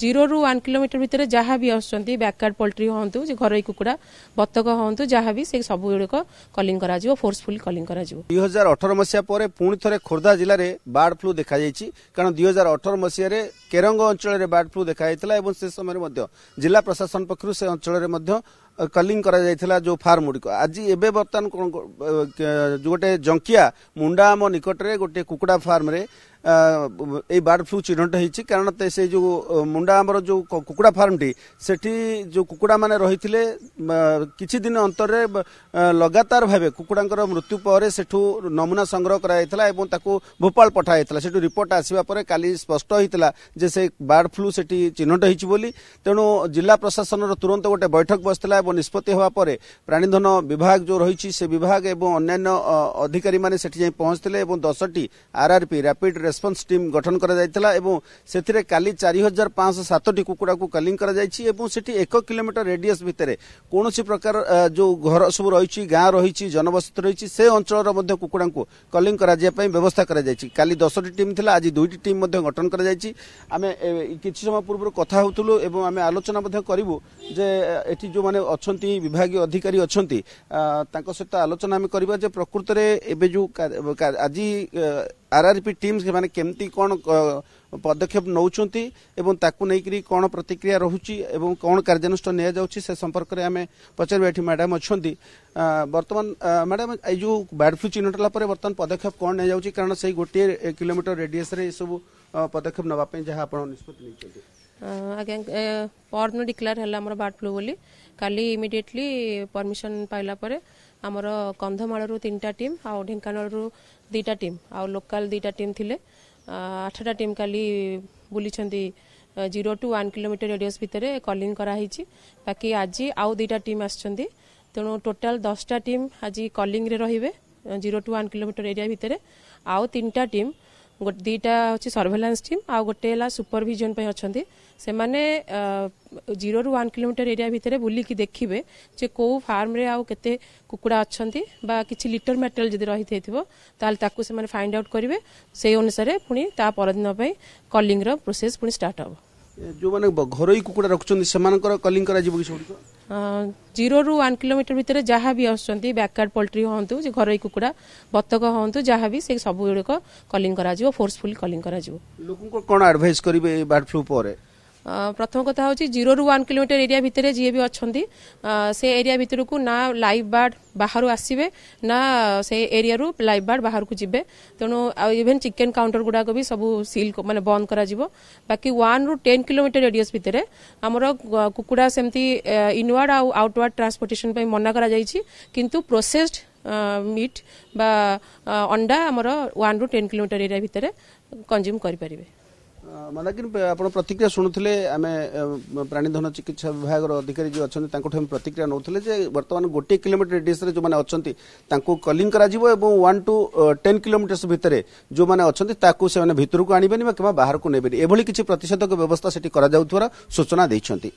0 ରୁ 1 किलोमीटर भितर जहाँ भी आसुँच बैकयार्ड पोल्ट्री हूँ घर कुकुड़ा बतक हूँ जहाँ भी से सब गुड़िक कलिंग कर फोर्सफुली कलिंग कर 2018 मसीहा पर पुणी थे खोर्धा जिले में बार्ड फ्लू देखा कारण 2018 मसीह केरंग अंचल बार्ड फ्लू देखा से समय जिला प्रशासन पक्षर से अंचल कलिंग करा जो फार्म गुड़िक आज एवं बर्तमान जो गोटे जंकिया मुंडाआम निकट में गोटे कुकुड़ा फार्म रे ए बार्ड फ्लू चिन्हट होती कारण से जो मुंडाआमर जो कुकुड़ा फार्म टी सेठी जो कुकुड़ा माने रही किछि दिन अंतर लगातार भावे कुकुड़ा मृत्यु पर सेठू नमूना संग्रह कराइथला एवं ताकू भोपाल पठाइथला सेठू रिपोर्ट आसीबा परे काली स्पष्ट होइतला जे से बार्ड फ्लू सेठी चिन्हट होइछि बोली तेणु जिला प्रशासन तुरंत गोटे बैठक बसला एवं निष्पत्ति होवा परे प्राणीधन विभाग जो रही से विभाग एवं अन्य अधिकारी माने सेठी जाई पहुंचथिले एवं 10टी आरआरपी रैपिड रेस्पॉन्स टीम गठन करा जायतिला एवं सेथिरे काली 4507टी कुकुड़ा को कलिंग करा जायछि एवं सेठी 1 किलोमीटर रेडियस भितरे कोनोसी प्रकार जो घर सब रही गाँ रही जनबसति रही से अंचल मध्य कुकुड़ा को कलिंग करा जाय पई व्यवस्था करा जायछि काली 10टी टीम थिला आज 2टी टीम मध्य गठन करा जायछि आमे किछि समय पूर्व कथा होतुलु एवं आमे आलोचना मध्य करिवु जे एठी जो माने अछंती विभागीय अधिकारी अछंती तांको सहित आलोचना आमे करबा जे प्रकृत रे एबे जो आज आरआरपी टीम माने केमती कोन पदक्षेप नौचंती एवं ताकू नेकरी कोन प्रतिक्रिया रहुची एवं कोन कार्यानुष्ठान निया जाउची से संपर्क रे आमे पचार बैठी मैडम अछंती वर्तमान मैडम ए जो बार्ड फ्लू चिन्हटला परे वर्तमान पदक्षेप कोन निया जाउची कारण से गोटे 1 किलोमीटर रेडियस रे सब पदक्षेप नबा पे जहां आपण निष्पत्ति नैचंती आगे परदिन डिक्लेयर है आम बार्ड फ्लू बोली काली इमिडिएटली परमिशन पाइला परे आमर कंधमाल 3टा टीम आ ढेंकानाल 2टा टीम आ लोकल 2टा टीम थिले 8टा टीम काली बुली 0 टू 1 किलोमीटर रेडियस भितर कलिंग कराई बाकी आज आउ 2टा टीम आछंती तेणु टोटाल 10टा टीम आज कलिंग रे रहिबे 0 टू 1 किलोमीटर एरिया भितर आउ 3टा टीम 2टा होची सर्वेलेंस टीम आ गोटे ला सुपरविजन पे अछंती से माने 0 रू 1 किलोमीटर एरिया भितर बुली की देखिबे जे को फार्म रे आउ केते कुकुड़ा अछंती बा किछि लिटर मेटेरियल जदी रही थेथिबो ताल ताकू से माने फाइंड आउट करिवे से अनुसार पुनी ता परदिन पे कलिंग रो प्रोसेस पुनी स्टार्ट हो जो माने घरोई कुकुड़ा रखुचंदी सेमानकर कलिंग करा जिवो कि 0 रू 1 किलोमीटर भितर जहाँ भी आसुँच बैकयार्ड पोल्ट्री हूँ घर कुकुड़ा बतक हूँ जहाँ भी से सब गुड़िक कलिंग कर फोर्सफुली कलिंग कर लोक कौन एडवाइस करेंगे बार्ड फ्लू पर प्रथम कथा हूँ 0 रू 1 किलोमीटर एरिया भितर जी भी अच्छा से एरिया भितर को ना लाइव बार्ड बाहर आसवे ना से एरिया रू लाइव बार्ड बाहर को जीवे तेणु इवेन चिकेन काउंटर गुड़ाक भी सब सील माने बंद करा जिवो बाकी 1 रू 10 किलोमीटर रेडियस भितर आमर कुकुड़ा सेमती इनवार्ड आउ आउटवार्ड ट्रांसपोर्टेशन पे मना करा जायछि किंतु प्रोसेस्ड मीट बा अंडा आमर 1 रू 10 किलोमीटर एरिया भितर कंज्यूम करि परिबे मानकिन आप प्रतिक्रिया शुणुले आम प्राणीधन चिकित्सा विभाग अधिकारी जो अच्छा प्रतिक्रिया नौले बर्तमान 1 किलोमीटर रेडियस जो मैंने अच्छा कलिंग करा 1 टू 10 किलोमीटर भितर जो मैंने अच्छा भितर को आने कि बाहर को नेबे एभली किसी प्रतिषेधक व्यवस्था से सूचना देते।